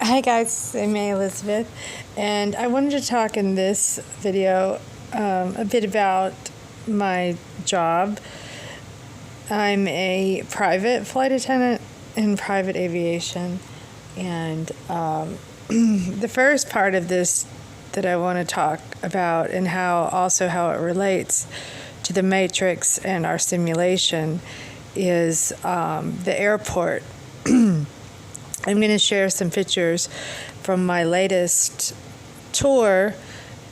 Hi guys, I'm May Elizabeth, and I wanted to talk in this video a bit about my job. I'm a private flight attendant in private aviation, and the first part of this that I want to talk about and how it relates to the matrix and our simulation is the airport. I'm going to share some pictures from my latest tour.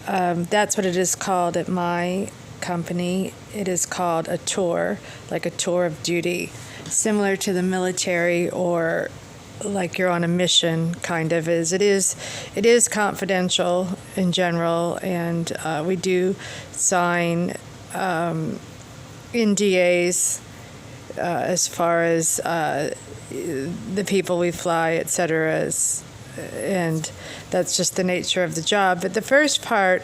That's what it is called at my company. It is called a tour, like a tour of duty, similar to the military or like you're on a mission kind of is. It is confidential in general, and we do sign NDAs as far as the people we fly, etc. And that's just the nature of the job. But the first part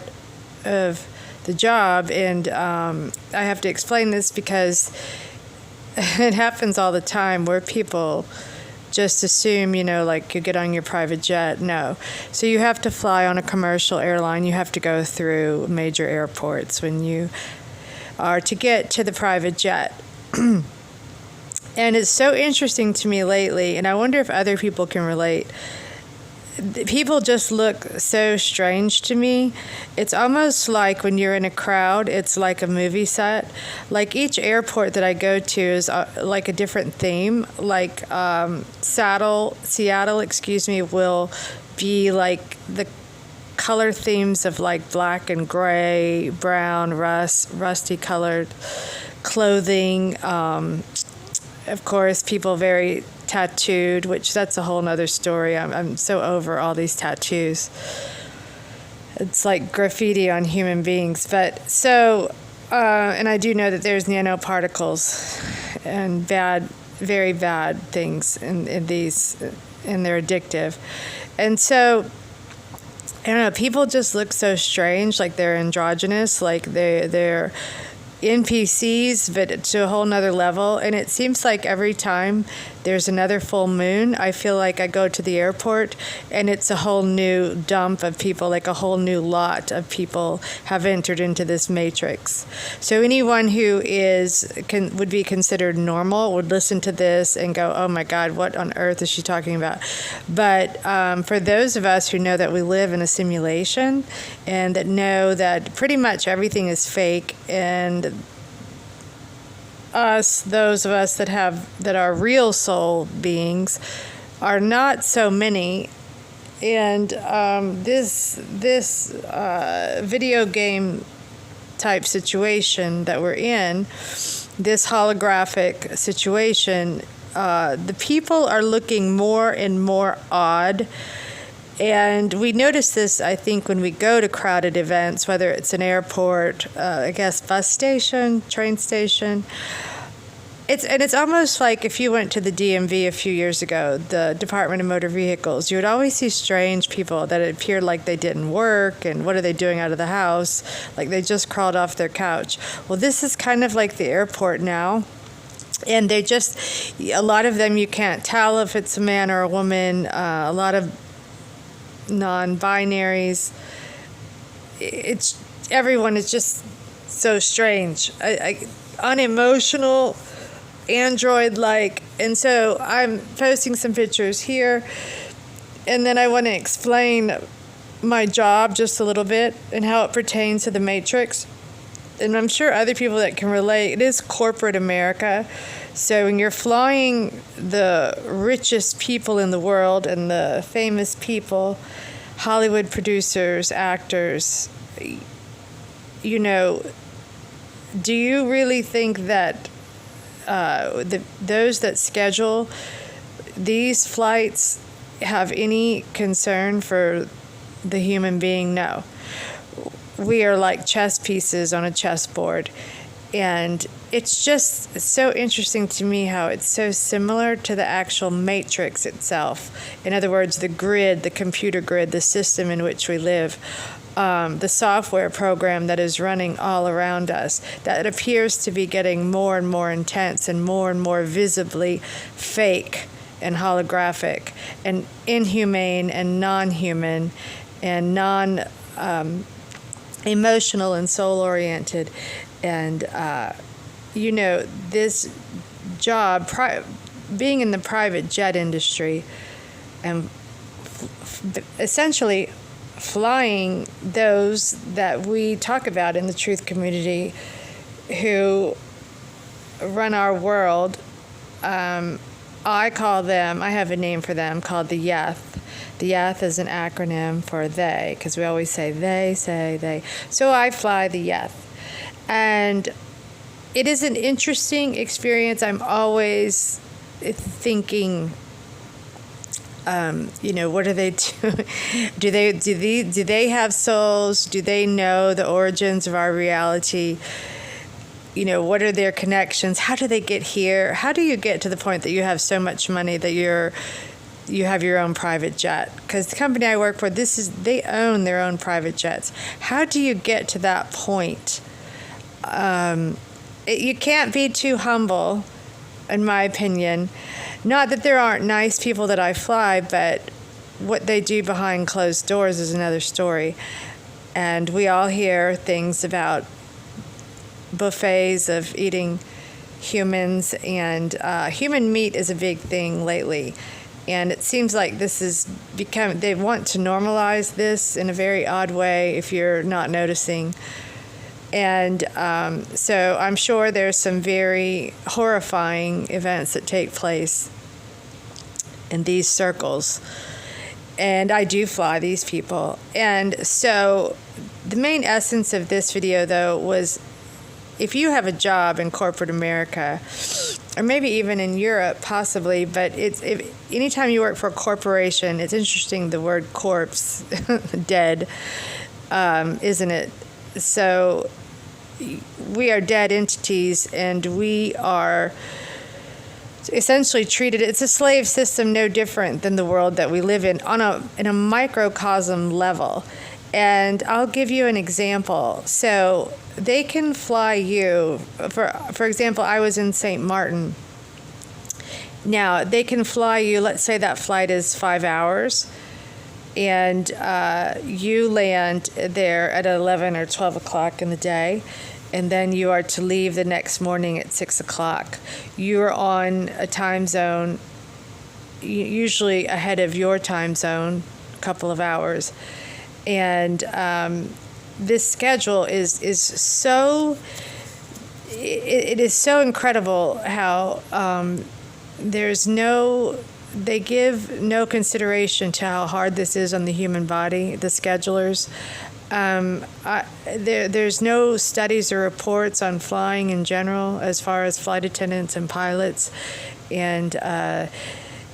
of the job, and I have to explain this because it happens all the time where people just assume, like you get on your private jet. No. So you have to fly on a commercial airline. You have to go through major airports when you are to get to the private jet. And it's so interesting to me lately, and I wonder if other people can relate. People just look so strange to me. It's almost like when you're in a crowd, it's like a movie set. Like each airport that I go to is like a different theme. Like Seattle, will be like the color themes of like black and gray, brown, rusty colored clothing. Of course, people very tattooed, which that's a whole nother story. I'm so over all these tattoos. It's like graffiti on human beings. But so, and I do know that there's nanoparticles and very bad things in these, and they're addictive. And so, I don't know, people just look so strange, like they're androgynous, like they're NPCs, but to a whole nother level. And it seems like every time there's another full moon, I feel like I go to the airport and it's a whole new dump of people, like a whole new lot of people have entered into this matrix. So anyone who would be considered normal would listen to this and go, oh my God, what on earth is she talking about? But for those of us who know that we live in a simulation and that know that pretty much everything is fake, and those of us that are real soul beings are not so many. And this video game type situation that we're in, this holographic situation, the people are looking more and more odd. And we notice this, I think, when we go to crowded events, whether it's an airport, bus station, train station. It's almost like if you went to the DMV a few years ago, the Department of Motor Vehicles, you would always see strange people that it appeared like they didn't work, and what are they doing out of the house? Like they just crawled off their couch. Well, this is kind of like the airport now. And a lot of them, you can't tell if it's a man or a woman. A lot of non-binaries. Everyone is just so strange, unemotional, android-like. And so I'm posting some pictures here, and then I want to explain my job just a little bit and how it pertains to the matrix. And I'm sure other people that can relate. It is corporate America. So when you're flying the richest people in the world and the famous people, Hollywood producers, actors, do you really think that those that schedule these flights have any concern for the human being? No. We are like chess pieces on a chessboard. And it's just so interesting to me how it's so similar to the actual matrix itself. In other words, the grid, the computer grid, the system in which we live, the software program that is running all around us, that appears to be getting more and more intense and more visibly fake and holographic and inhumane and non-human and emotional and soul-oriented. And, this job, being in the private jet industry and essentially flying those that we talk about in the truth community who run our world, I have a name for them called the Yeth. The Yeth is an acronym for they, because we always say they. So I fly the Yeth. And it is an interesting experience. I'm always thinking, what are they doing? Do they have souls? Do they know the origins of our reality? What are their connections? How do they get here? How do you get to the point that you have so much money that you have your own private jet? Because the company I work for, they own their own private jets. How do you get to that point? You can't be too humble, in my opinion. Not that there aren't nice people that I fly, but what they do behind closed doors is another story. And we all hear things about buffets of eating humans, and human meat is a big thing lately. And it seems like they want to normalize this in a very odd way if you're not noticing. And so I'm sure there's some very horrifying events that take place in these circles. And I do fly these people. And so the main essence of this video, though, was if you have a job in corporate America, or maybe even in Europe, possibly, but anytime you work for a corporation, it's interesting, the word corpse, dead, isn't it? So we are dead entities, and we are essentially treated, it's a slave system no different than the world that we live in in a microcosm level. And I'll give you an example. So they can fly you, for example, I was in St. Martin. Now, they can fly you, let's say that flight is 5 hours, and you land there at 11 or 12 o'clock in the day, and then you are to leave the next morning at 6 o'clock. You're on a time zone, usually ahead of your time zone, a couple of hours. And this schedule is so, it is so incredible how they give no consideration to how hard this is on the human body, the schedulers. There's no studies or reports on flying in general as far as flight attendants and pilots. And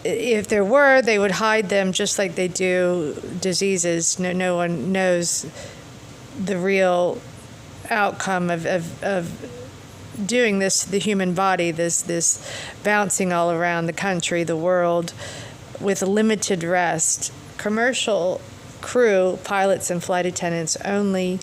if there were, they would hide them just like they do diseases. No one knows the real outcome of doing this to the human body, this bouncing all around the country, the world, with limited rest. Commercial crew, pilots and flight attendants, only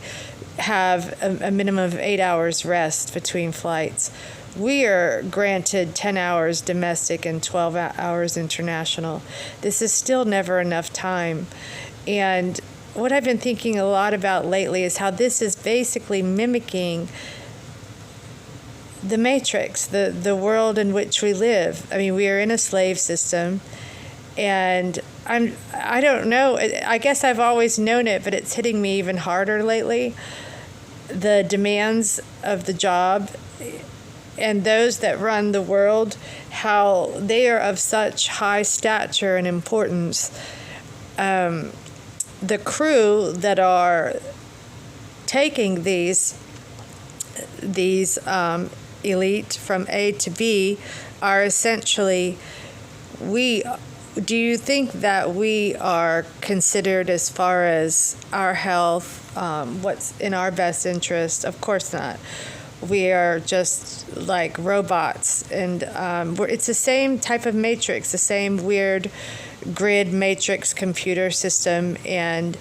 have a minimum of 8 hours rest between flights. We are granted 10 hours domestic and 12 hours international. This is still never enough time. And what I've been thinking a lot about lately is how this is basically mimicking the matrix, the world in which we live. I mean, we are in a slave system, and I don't know, I guess I've always known it, but it's hitting me even harder lately. The demands of the job and those that run the world, how they are of such high stature and importance. The crew that are taking these elite from A to B are essentially, do you think that we are considered as far as our health, what's in our best interest? Of course not. We are just like robots, and it's the same type of matrix, the same weird grid matrix computer system, and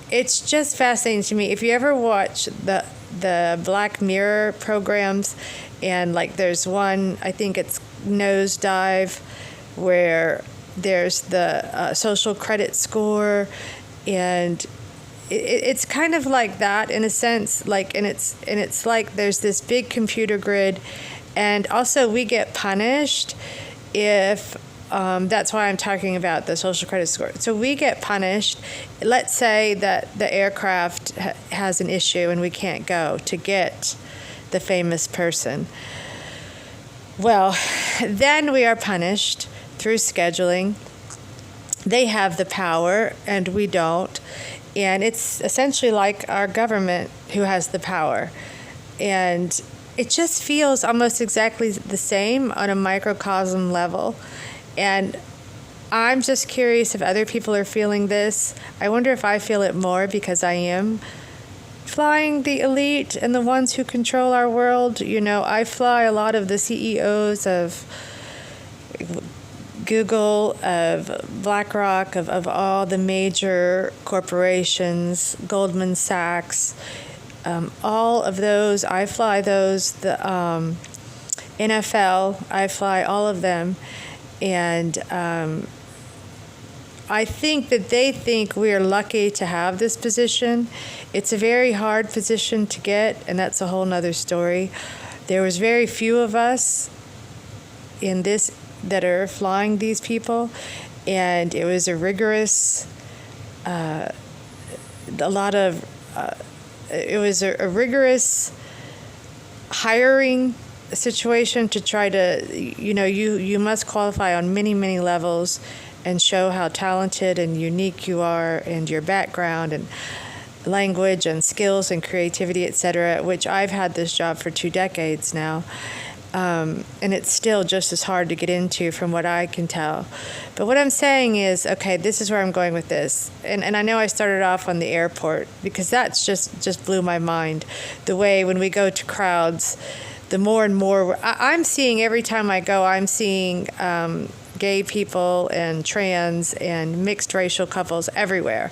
it's just fascinating to me. If you ever watch the Black Mirror programs, and like there's one, I think it's Nosedive, where there's the social credit score, and it's kind of like that in a sense, and it's like there's this big computer grid, and also we get punished if that's why I'm talking about the social credit score. So we get punished. Let's say that the aircraft has an issue and we can't go to get the famous person. Well, then we are punished through scheduling. They have the power and we don't. And it's essentially like our government who has the power. And it just feels almost exactly the same on a microcosm level. And I'm just curious if other people are feeling this. I wonder if I feel it more because I am flying the elite and the ones who control our world. I fly a lot of the CEOs of Google, of BlackRock, of all the major corporations, Goldman Sachs, all of those. I fly those, the NFL, I fly all of them. And I think that they think we are lucky to have this position. It's a very hard position to get, and that's a whole nother story. There was very few of us in this that are flying these people, and it was a rigorous, it was a rigorous hiring situation to try to, you must qualify on many, many levels and show how talented and unique you are, and your background and language and skills and creativity, etc., which I've had this job for 2 decades now. And it's still just as hard to get into from what I can tell. But what I'm saying is, okay, this is where I'm going with this. And I know I started off on the airport because that's just blew my mind. The way when we go to crowds, the more and more I'm seeing every time I go, I'm seeing gay people and trans and mixed racial couples everywhere,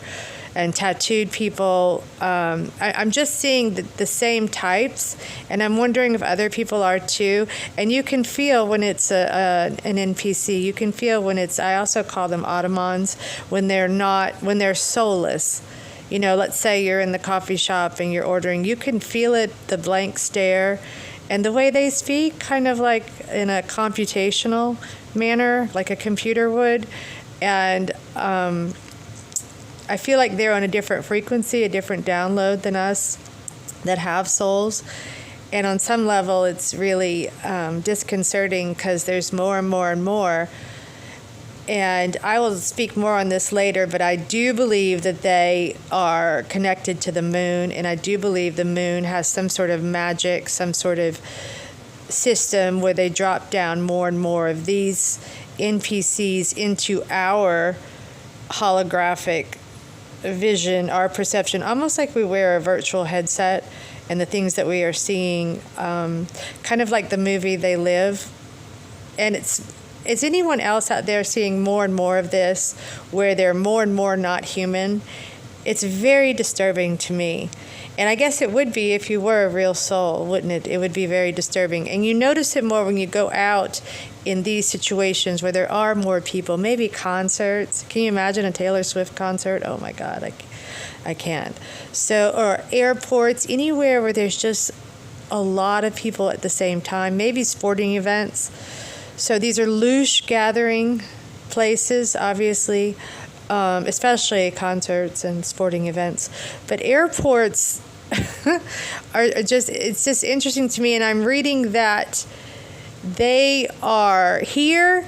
and tattooed people. I'm just seeing the same types, and I'm wondering if other people are too. And you can feel when it's an NPC. You can feel when it's, I also call them automons, when they're soulless. Let's say you're in the coffee shop and you're ordering. You can feel it, the blank stare, and the way they speak, kind of like in a computational manner, like a computer would. And I feel like they're on a different frequency, a different download than us that have souls. And on some level, it's really disconcerting because there's more and more and more. And I will speak more on this later, but I do believe that they are connected to the moon, and I do believe the moon has some sort of magic, some sort of system where they drop down more and more of these NPCs into our holographic vision, our perception, almost like we wear a virtual headset, and the things that we are seeing, kind of like the movie They Live. And is anyone else out there seeing more and more of this, where they're more and more not human? It's very disturbing to me. And I guess it would be if you were a real soul, wouldn't it? It would be very disturbing. And you notice it more when you go out in these situations where there are more people, maybe concerts. Can you imagine a Taylor Swift concert? Oh my God, I can't. So, or airports, anywhere where there's just a lot of people at the same time, maybe sporting events. So these are loose gathering places, obviously, especially concerts and sporting events. But airports it's just interesting to me. And I'm reading that they are here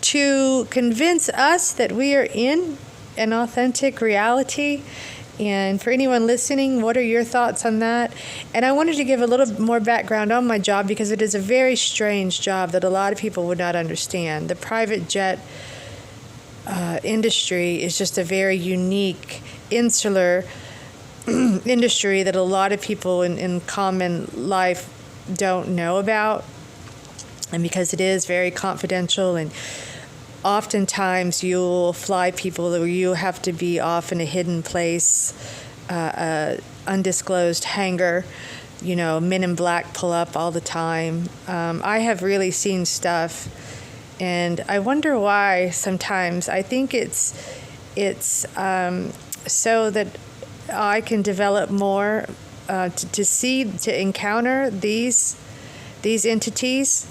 to convince us that we are in an authentic reality. And for anyone listening, what are your thoughts on that? And I wanted to give a little more background on my job because it is a very strange job that a lot of people would not understand. The private jet industry is just a very unique, insular industry that a lot of people in common life don't know about. And because it is very confidential, and oftentimes you'll fly people where you have to be off in a hidden place, undisclosed hangar, men in black pull up all the time. I have really seen stuff And I wonder why sometimes. I think it's so that I can develop more to encounter these entities.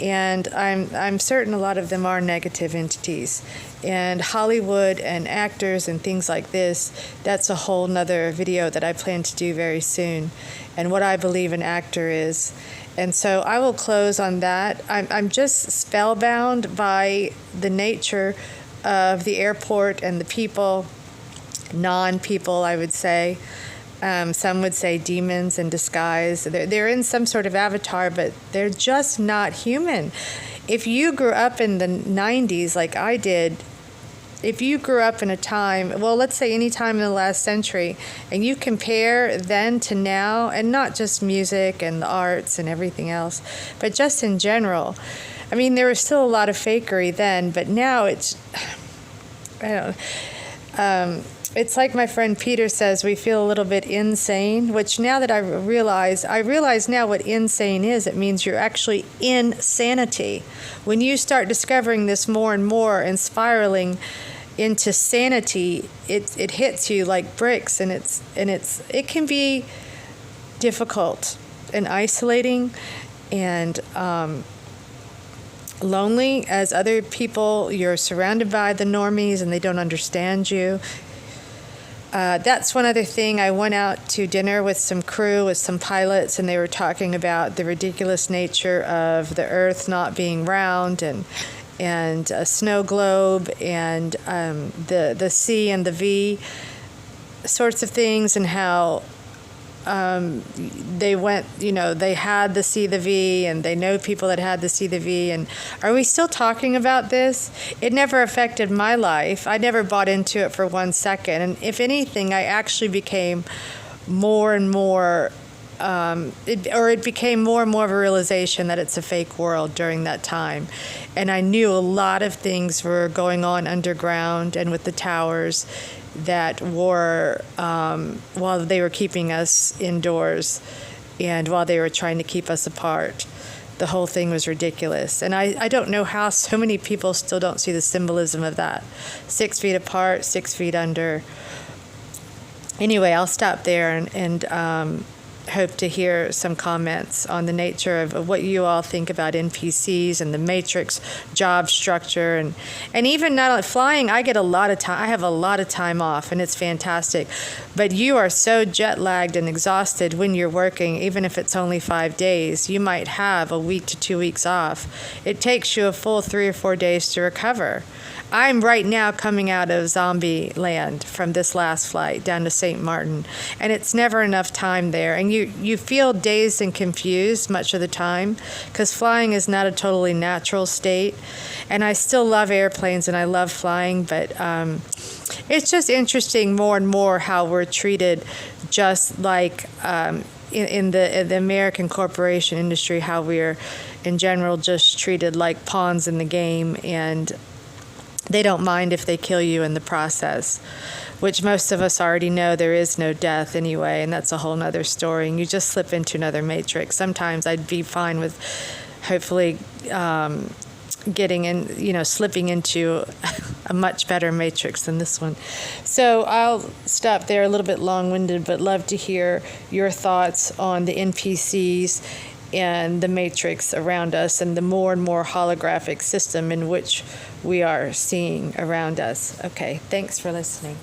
And I'm certain a lot of them are negative entities. And Hollywood and actors and things like this, that's a whole nother video that I plan to do very soon, and what I believe an actor is. And so I will close on that. I'm just spellbound by the nature of the airport and the people, non-people, I would say. Some would say demons in disguise. They're in some sort of avatar, but they're just not human. If you grew up in the 90s like I did, if you grew up in a time, well, let's say any time in the last century, and you compare then to now, and not just music and the arts and everything else, but just in general, I mean, there was still a lot of fakery then, but now it's, I don't know. It's like my friend Peter says, we feel a little bit insane, which now that I realize now what insane is. It means you're actually in sanity. When you start discovering this more and more and spiraling into sanity, it hits you like bricks, and it can be difficult and isolating and lonely, as other people, you're surrounded by the normies and they don't understand you. That's one other thing. I went out to dinner with some crew, with some pilots, and they were talking about the ridiculous nature of the Earth not being round, and a snow globe, and the C and the V sorts of things, and how they went, they had the C, the V, and they know people that had the C, the V. And are we still talking about this? It never affected my life. I never bought into it for 1 second. And if anything, I actually became more and more, it became more and more of a realization that it's a fake world during that time. And I knew a lot of things were going on underground and with the towers that were, while they were keeping us indoors and while they were trying to keep us apart. The whole thing was ridiculous. And I don't know how so many people still don't see the symbolism of that. 6 feet apart, 6 feet under. Anyway, I'll stop there and hope to hear some comments on the nature of what you all think about NPCs and the matrix job structure, and even not only flying. I get a lot of time. I have a lot of time off, and it's fantastic. But you are so jet lagged and exhausted when you're working, even if it's only 5 days. You might have a week to 2 weeks off. It takes you a full 3 or 4 days to recover. I'm right now coming out of zombie land from this last flight down to St. Martin, and it's never enough time there. And you feel dazed and confused much of the time because flying is not a totally natural state. And I still love airplanes and I love flying, but it's just interesting more and more how we're treated, just like in the American corporation industry, how we're in general just treated like pawns in the game, and they don't mind if they kill you in the process, which most of us already know there is no death anyway, and that's a whole nother story. And you just slip into another matrix. Sometimes I'd be fine with hopefully getting in, slipping into a much better matrix than this one. So I'll stop there, a little bit long-winded, but love to hear your thoughts on the NPCs and the matrix around us and the more and more holographic system in which we are seeing around us. Okay, thanks for listening.